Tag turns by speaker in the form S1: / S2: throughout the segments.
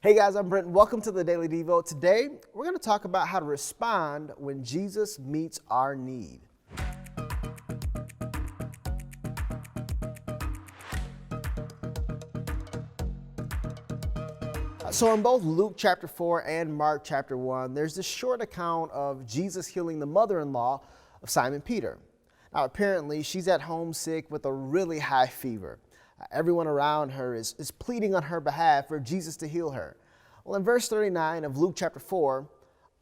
S1: Hey guys, I'm Brent. Welcome to the Daily Devo. Today, we're going to talk about how to respond when Jesus meets our need. So in both Luke chapter 4 and Mark chapter 1, there's this short account of Jesus healing the mother-in-law of Simon Peter. Now apparently, she's at home sick with a really high fever. Everyone around her is pleading on her behalf for Jesus to heal her. Well, in verse 39 of Luke chapter 4,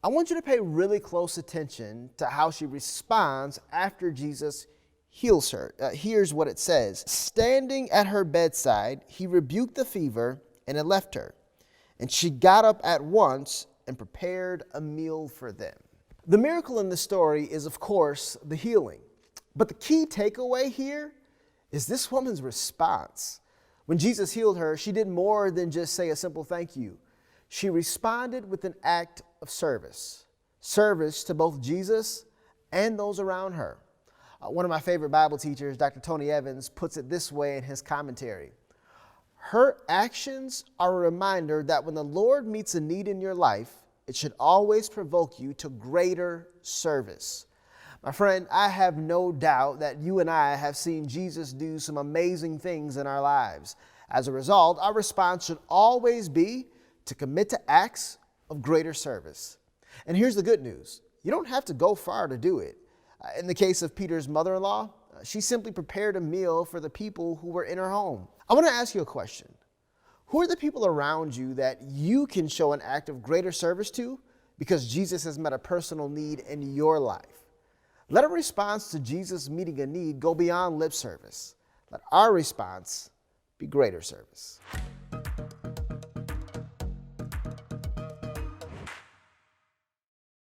S1: I want you to pay really close attention to how she responds after Jesus heals her. Here's what it says. Standing at her bedside, he rebuked the fever, and it left her. And she got up at once and prepared a meal for them. The miracle in this story is, of course, the healing. But the key takeaway here is this woman's response. When Jesus healed her, she did more than just say a simple thank you. She responded with an act of service to both Jesus and those around her. One of my favorite Bible teachers, Dr. Tony Evans, puts it this way in his commentary. Her actions are a reminder that when the Lord meets a need in your life, it should always provoke you to greater service. My friend, I have no doubt that you and I have seen Jesus do some amazing things in our lives. As a result, our response should always be to commit to acts of greater service. And here's the good news. You don't have to go far to do it. In the case of Peter's mother-in-law, she simply prepared a meal for the people who were in her home. I want to ask you a question. Who are the people around you that you can show an act of greater service to because Jesus has met a personal need in your life? Let a response to Jesus meeting a need go beyond lip service. Let our response be greater service.